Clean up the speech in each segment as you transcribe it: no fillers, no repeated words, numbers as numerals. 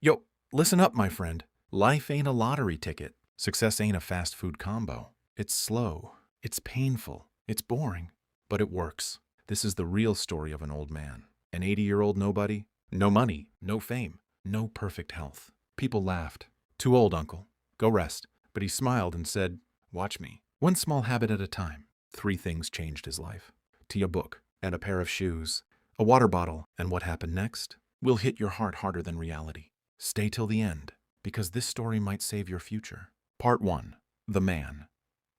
Yo, listen up, my friend. Life ain't a lottery ticket. Success ain't a fast food combo. It's slow. It's painful. It's boring. But it works. This is the real story of an old man. An 80-year-old nobody. No money. No fame. No perfect health. People laughed. Too old, uncle. Go rest. But he smiled and said, watch me. One small habit at a time. 3 things changed his life. Tea, a book, and a pair of shoes. A water bottle. And what happened next will hit your heart harder than reality. Stay till the end, because this story might save your future. Part 1. The Man.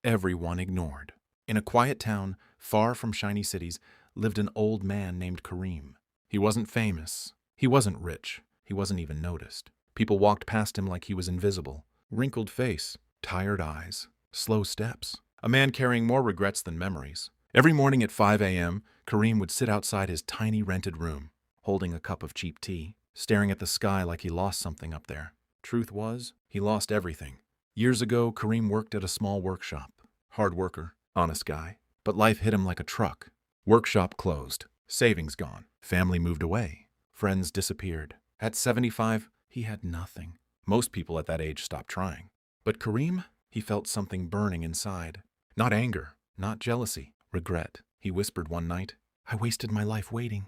Everyone ignored. In a quiet town, far from shiny cities, lived an old man named Kareem. He wasn't famous. He wasn't rich. He wasn't even noticed. People walked past him like he was invisible. Wrinkled face, tired eyes, slow steps. A man carrying more regrets than memories. Every morning at 5 a.m., Kareem would sit outside his tiny rented room, holding a cup of cheap tea, staring at the sky like he lost something up there. Truth was, he lost everything. Years ago, Kareem worked at a small workshop. Hard worker, honest guy. But life hit him like a truck. Workshop closed. Savings gone. Family moved away. Friends disappeared. At 75, he had nothing. Most people at that age stopped trying. But Kareem, he felt something burning inside. Not anger, not jealousy, regret. He whispered one night, I wasted my life waiting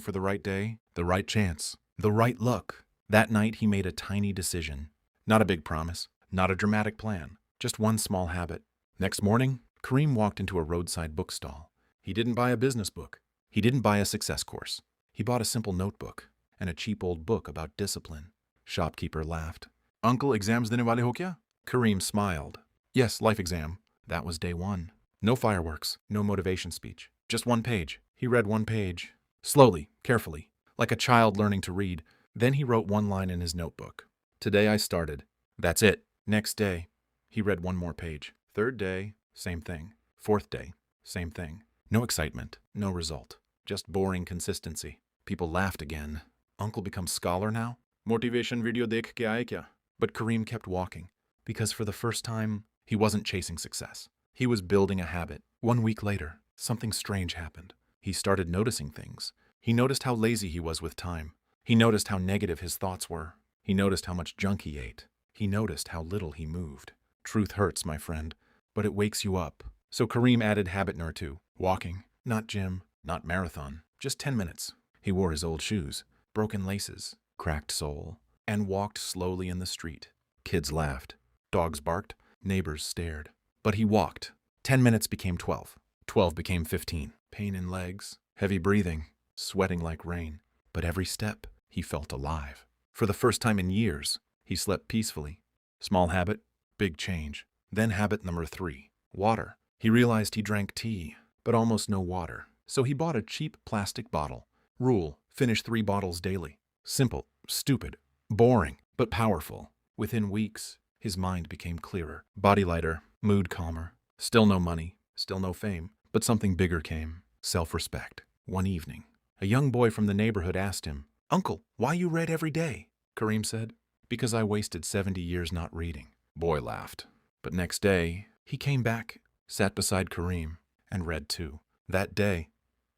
for the right day, the right chance. The right look. That night he made a tiny decision. Not a big promise, not a dramatic plan, just one small habit. Next morning, Kareem walked into a roadside bookstall. He didn't buy a business book. He didn't buy a success course. He bought a simple notebook and a cheap old book about discipline. Shopkeeper laughed. Uncle, exams dene wale ho kya? Kareem smiled. Yes, life exam. That was day 1. No fireworks, no motivation speech. Just one page. He read one page. Slowly, carefully. Like a child learning to read. Then he wrote one line in his notebook. Today I started. That's it. Next day, he read one more page. 3rd day, same thing. 4th day, same thing. No excitement, no result. Just boring consistency. People laughed again. Uncle becomes scholar now? Motivation video dekh ke aaye kya? But Kareem kept walking. Because for the first time, he wasn't chasing success. He was building a habit. 1 week later, something strange happened. He started noticing things. He noticed how lazy he was with time. He noticed how negative his thoughts were. He noticed how much junk he ate. He noticed how little he moved. Truth hurts, my friend, but it wakes you up. So Kareem added habit number 2. Walking. Not gym, not marathon. Just 10 minutes. He wore his old shoes, broken laces, cracked sole, and walked slowly in the street. Kids laughed. Dogs barked. Neighbors stared. But he walked. 10 minutes became 12. 12 became 15. Pain in legs. Heavy breathing. Sweating like rain. But every step, he felt alive. For the first time in years, he slept peacefully. Small habit, big change. Then habit number 3, water. He realized he drank tea, but almost no water. So he bought a cheap plastic bottle. Rule, finish 3 bottles daily. Simple, stupid, boring, but powerful. Within weeks, his mind became clearer. Body lighter, mood calmer. Still no money, still no fame, but something bigger came. Self-respect. One evening, a young boy from the neighborhood asked him, Uncle, why you read every day? Kareem said, because I wasted 70 years not reading. Boy laughed. But next day, he came back, sat beside Kareem, and read too. That day,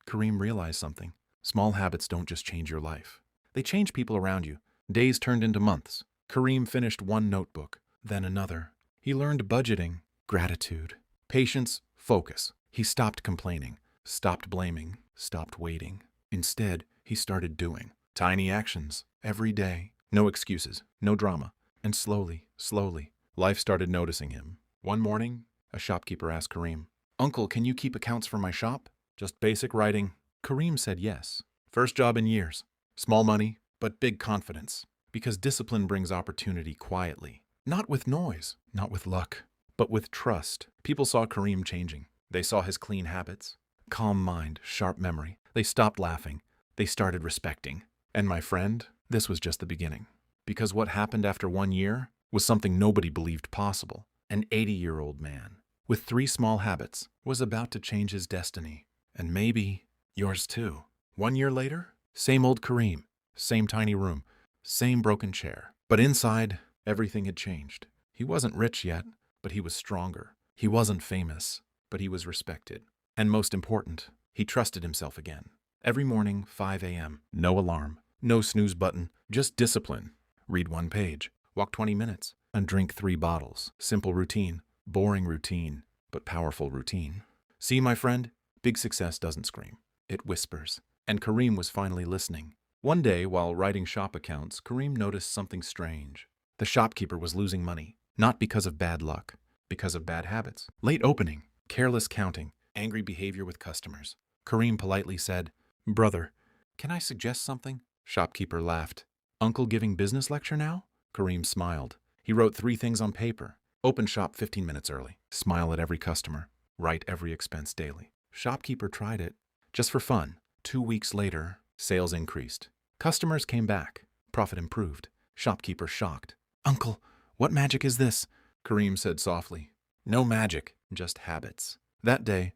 Kareem realized something. Small habits don't just change your life. They change people around you. Days turned into months. Kareem finished one notebook, then another. He learned budgeting, gratitude, patience, focus. He stopped complaining, stopped blaming, stopped waiting. Instead, he started doing. Tiny actions, every day. No excuses, no drama. And slowly, life started noticing him. One morning, a shopkeeper asked Kareem, Uncle, can you keep accounts for my shop? Just basic writing. Kareem said yes. First job in years. Small money, but big confidence. Because discipline brings opportunity quietly. Not with noise, not with luck, but with trust. People saw Kareem changing. They saw his clean habits. Calm mind, sharp memory. They stopped laughing. They started respecting. And my friend, this was just the beginning. Because what happened after 1 year was something nobody believed possible. An 80-year-old man, with 3 small habits, was about to change his destiny. And maybe yours too. 1 year later, same old Kareem, same tiny room, same broken chair. But inside, everything had changed. He wasn't rich yet, but he was stronger. He wasn't famous, but he was respected. And most important, he trusted himself again. Every morning, 5 a.m., no alarm, no snooze button, just discipline. Read 1 page, walk 20 minutes, and drink 3 bottles. Simple routine, boring routine, but powerful routine. See, my friend, big success doesn't scream. It whispers. And Kareem was finally listening. One day, while writing shop accounts, Kareem noticed something strange. The shopkeeper was losing money, not because of bad luck, because of bad habits. Late opening, careless counting, angry behavior with customers. Kareem politely said, "Brother, can I suggest something?" Shopkeeper laughed. "Uncle giving business lecture now?" Kareem smiled. He wrote 3 things on paper. Open shop 15 minutes early. Smile at every customer. Write every expense daily. Shopkeeper tried it, just for fun. 2 weeks later, sales increased. Customers came back. Profit improved. Shopkeeper shocked. "Uncle, what magic is this?" Kareem said softly. "No magic, just habits." That day,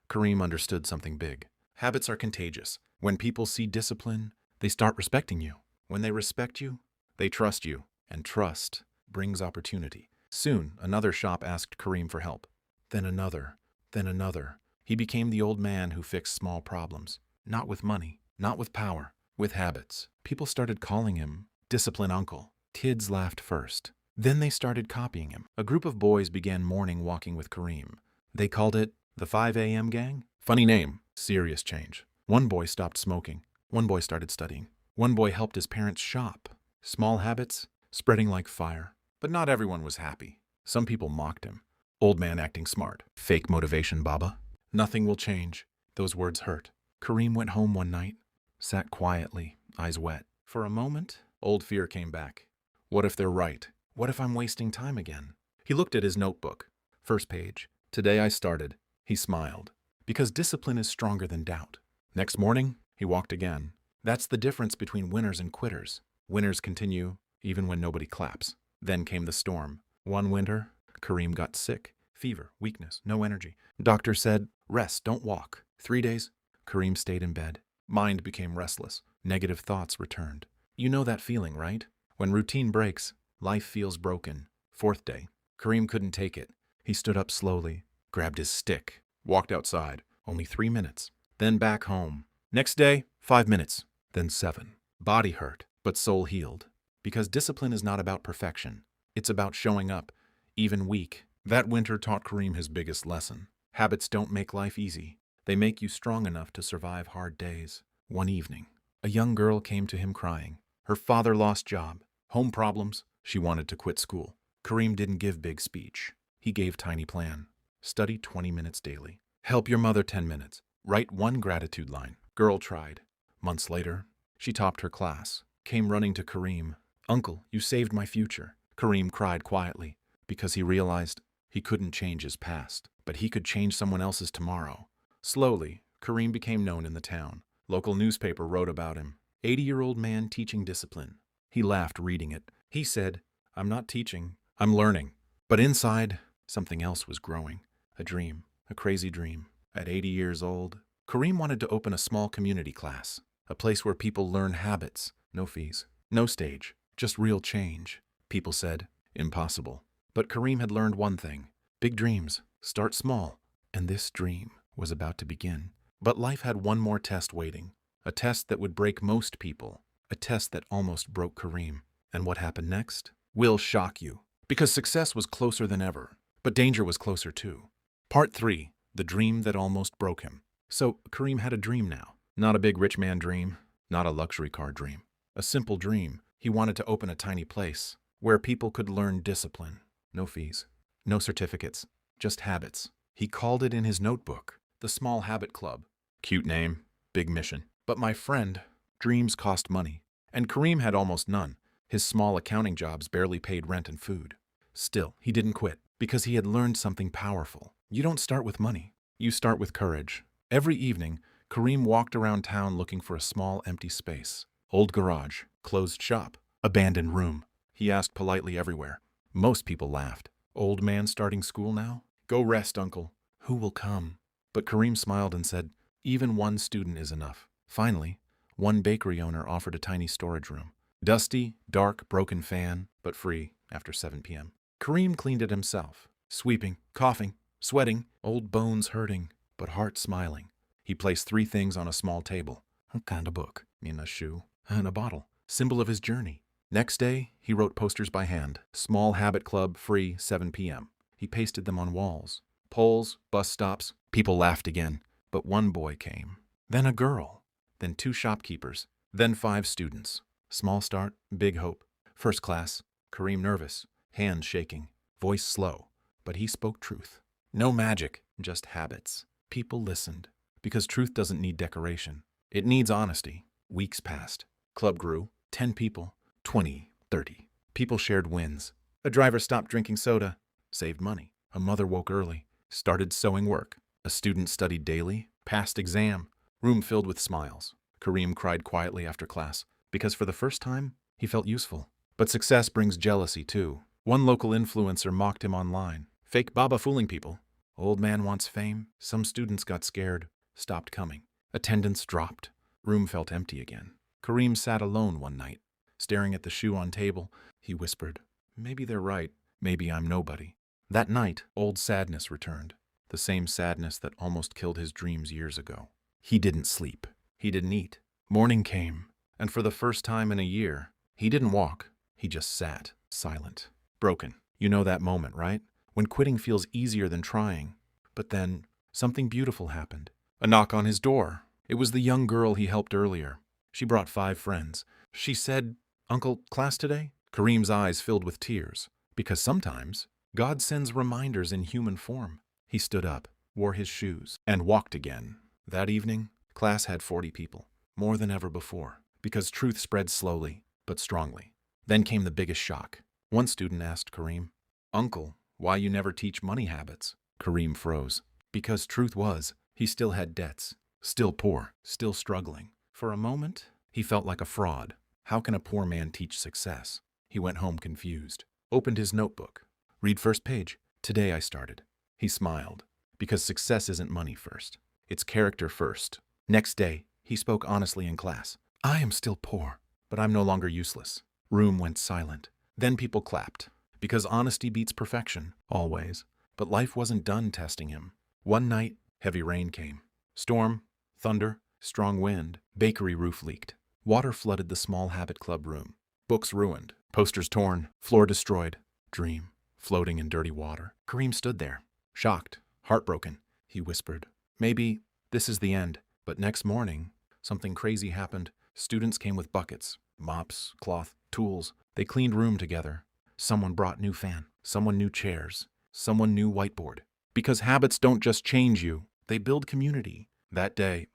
Kareem understood something big. Habits are contagious. When people see discipline, they start respecting you. When they respect you, they trust you. And trust brings opportunity. Soon, another shop asked Kareem for help. Then another. Then another. He became the old man who fixed small problems. Not with money, not with power, with habits. People started calling him Discipline Uncle. Kids laughed first. Then they started copying him. A group of boys began morning walking with Kareem. They called it the 5 a.m. Gang. Funny name, serious change. One boy stopped smoking. One boy started studying. One boy helped his parents shop. Small habits, spreading like fire. But not everyone was happy. Some people mocked him. Old man acting smart. Fake motivation, Baba. Nothing will change. Those words hurt. Kareem went home one night, sat quietly, eyes wet. For a moment, old fear came back. What if they're right? What if I'm wasting time again? He looked at his notebook. First page. Today I started. He smiled. Because discipline is stronger than doubt. Next morning, he walked again. That's the difference between winners and quitters. Winners continue, even when nobody claps. Then came the storm. One winter, Kareem got sick. Fever, weakness, no energy. Doctor said, "Rest, don't walk." 3 days, Kareem stayed in bed. Mind became restless. Negative thoughts returned. You know that feeling, right? When routine breaks, life feels broken. 4th day, Kareem couldn't take it. He stood up slowly, grabbed his stick, walked outside. Only 3 minutes. Then back home. Next day, 5 minutes. Then 7. Body hurt, but soul healed. Because discipline is not about perfection. It's about showing up, even weak. That winter taught Kareem his biggest lesson. Habits don't make life easy. They make you strong enough to survive hard days. One evening, a young girl came to him crying. Her father lost job, home problems. She wanted to quit school. Kareem didn't give big speech. He gave tiny plan. Study 20 minutes daily. Help your mother 10 minutes. Write 1 gratitude line. Girl tried. Months later, she topped her class. Came running to Kareem. "Uncle, you saved my future." Kareem cried quietly because he realized he couldn't change his past, but he could change someone else's tomorrow. Slowly, Kareem became known in the town. Local newspaper wrote about him. 80-year-old man teaching discipline. He laughed reading it. He said, "I'm not teaching, I'm learning." But inside, something else was growing. A dream, a crazy dream. At 80 years old, Kareem wanted to open a small community class, a place where people learn habits, no fees, no stage, just real change. People said, impossible. But Kareem had learned one thing. Big dreams, start small. And this dream was about to begin. But life had one more test waiting. A test that would break most people. A test that almost broke Kareem. And what happened next will shock you. Because success was closer than ever. But danger was closer too. Part 3. The dream that almost broke him. So Kareem had a dream now. Not a big rich man dream. Not a luxury car dream. A simple dream. He wanted to open a tiny place where people could learn discipline. No fees. No certificates. Just habits. He called it in his notebook, the Small Habit Club. Cute name, big mission. But my friend, dreams cost money. And Kareem had almost none. His small accounting jobs barely paid rent and food. Still, he didn't quit because he had learned something powerful. You don't start with money. You start with courage. Every evening, Kareem walked around town looking for a small empty space. Old garage, closed shop, abandoned room. He asked politely everywhere. Most people laughed. Old man starting school now? Go rest, uncle. Who will come? But Kareem smiled and said, even 1 student is enough. Finally, one bakery owner offered a tiny storage room. Dusty, dark, broken fan, but free after 7 p.m. Kareem cleaned it himself, sweeping, coughing, sweating, old bones hurting, but heart smiling. He placed 3 things on a small table. A kind of book, in a shoe, and a bottle, symbol of his journey. Next day, he wrote posters by hand. Small Habit Club, free, 7 p.m. He pasted them on walls. Poles, bus stops. People laughed again. But one boy came. Then a girl. Then 2 shopkeepers. Then 5 students. Small start, big hope. First class. Kareem nervous. Hands shaking. Voice slow. But he spoke truth. No magic, just habits. People listened. Because truth doesn't need decoration. It needs honesty. Weeks passed. Club grew. 10 people. 20, 30. People shared wins. A driver stopped drinking soda. Saved money. A mother woke early. Started sewing work. A student studied daily. Passed exam. Room filled with smiles. Kareem cried quietly after class. Because for the first time, he felt useful. But success brings jealousy too. One local influencer mocked him online. Fake Baba fooling people. Old man wants fame. Some students got scared. Stopped coming. Attendance dropped. Room felt empty again. Kareem sat alone one night. Staring at the shoe on table, he whispered, "Maybe they're right. Maybe I'm nobody." That night, old sadness returned. The same sadness that almost killed his dreams years ago. He didn't sleep. He didn't eat. Morning came, and for the first time in a year, he didn't walk. He just sat, silent, broken. You know that moment, right? When quitting feels easier than trying. But then, something beautiful happened. A knock on his door. It was the young girl he helped earlier. She brought 5 friends. She said, "Uncle, class today?" Kareem's eyes filled with tears. Because sometimes, God sends reminders in human form. He stood up, wore his shoes, and walked again. That evening, class had 40 people. More than ever before. Because truth spread slowly, but strongly. Then came the biggest shock. One student asked Kareem, "Uncle, why you never teach money habits?" Kareem froze. Because truth was, he still had debts. Still poor. Still struggling. For a moment, he felt like a fraud. How can a poor man teach success? He went home confused. Opened his notebook. Read first page. Today I started. He smiled. Because success isn't money first. It's character first. Next day, he spoke honestly in class. "I am still poor, but I'm no longer useless." Room went silent. Then people clapped. Because honesty beats perfection, always. But life wasn't done testing him. One night, heavy rain came. Storm, thunder, strong wind. Bakery roof leaked. Water flooded the Small Habit Club room. Books ruined. Posters torn. Floor destroyed. Dream, floating in dirty water. Kareem stood there, shocked, heartbroken. He whispered, "Maybe this is the end." But next morning, something crazy happened. Students came with buckets, mops, cloth, tools. They cleaned room together. Someone brought new fan. Someone new chairs. Someone new whiteboard. Because habits don't just change you, they build community. That day,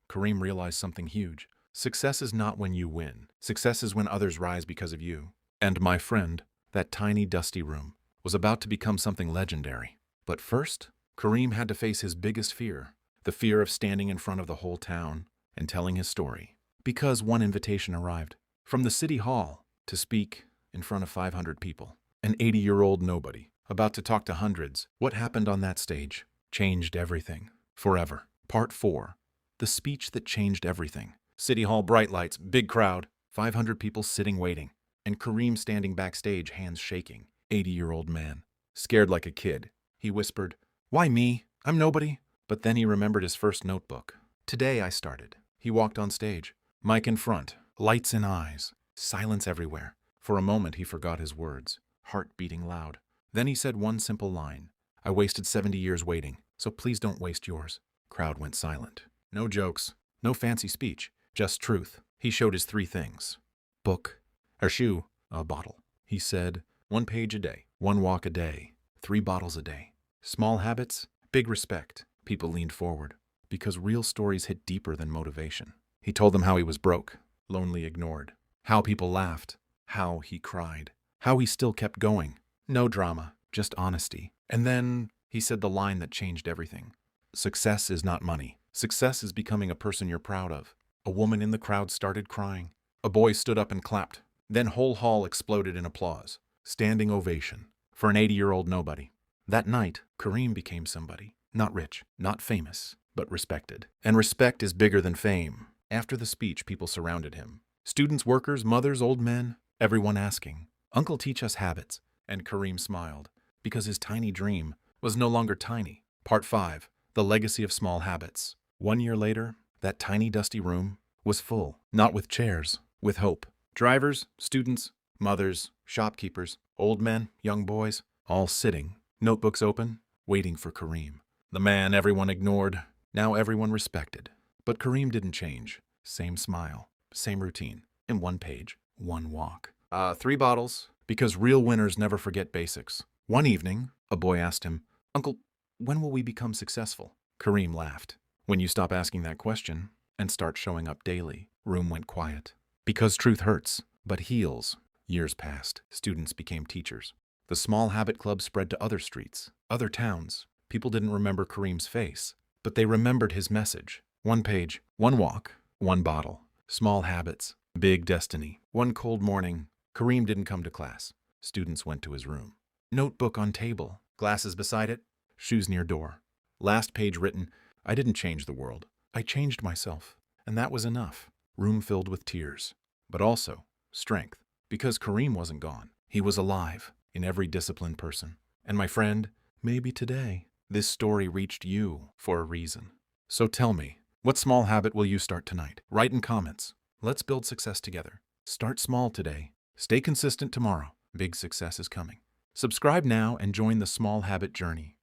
Kareem realized something huge. Success is not when you win. Success is when others rise because of you. And my friend, that tiny dusty room, was about to become something legendary. But first, Kareem had to face his biggest fear. The fear of standing in front of the whole town and telling his story. Because one invitation arrived. From the city hall to speak in front of 500 people. An 80-year-old nobody, about to talk to hundreds. What happened on that stage changed everything. Forever. Part 4. The speech that changed everything. City Hall, bright lights, big crowd, 500 people sitting waiting, and Kareem standing backstage, hands shaking. 80-year-old man, scared like a kid. He whispered, "Why me? I'm nobody." But then he remembered his first notebook. "Today I started." He walked on stage, mic in front, lights in eyes, silence everywhere. For a moment he forgot his words, heart beating loud. Then he said one simple line, "I wasted 70 years waiting, so please don't waste yours." Crowd went silent. No jokes, no fancy speech. Just truth. He showed his 3 things. Book, a shoe, a bottle. He said, 1 page a day, 1 walk a day, 3 bottles a day. Small habits, big respect. People leaned forward, because real stories hit deeper than motivation. He told them how he was broke, lonely, ignored. How people laughed. How he cried. How he still kept going. No drama, just honesty. And then he said the line that changed everything. Success is not money. Success is becoming a person you're proud of. A woman in the crowd started crying. A boy stood up and clapped. Then whole hall exploded in applause. Standing ovation. For an 80-year-old nobody. That night, Kareem became somebody. Not rich, not famous, but respected. And respect is bigger than fame. After the speech, people surrounded him. Students, workers, mothers, old men, everyone asking, "Uncle, teach us habits." And Kareem smiled, because his tiny dream was no longer tiny. Part 5. The Legacy of Small Habits. 1 year later, that tiny dusty room was full, not with chairs, with hope. Drivers, students, Mothers, shopkeepers, old men, young boys, all sitting, notebooks open, waiting for Kareem. The man everyone ignored, now everyone respected. But Kareem didn't change. Same smile, same routine. In one page, one walk. 3 bottles, because real winners never forget basics. One evening, a boy asked him, "Uncle, when will we become successful?" Kareem laughed. When you stop asking that question and start showing up daily, room went quiet. Because truth hurts, but heals. Years passed. Students became teachers. The small habit club spread to other streets, other towns. People didn't remember Kareem's face, but they remembered his message. One page, one walk, one bottle. Small habits, big destiny. One cold morning, Kareem didn't come to class. Students went to his room. Notebook on table, glasses beside it, shoes near door. Last page written, "I didn't change the world. I changed myself." And that was enough. Room filled with tears, but also strength. Because Kareem wasn't gone. He was alive in every disciplined person. And my friend, maybe today, this story reached you for a reason. So tell me, what small habit will you start tonight? Write in comments. Let's build success together. Start small today. Stay consistent tomorrow. Big success is coming. Subscribe now and join the small habit journey.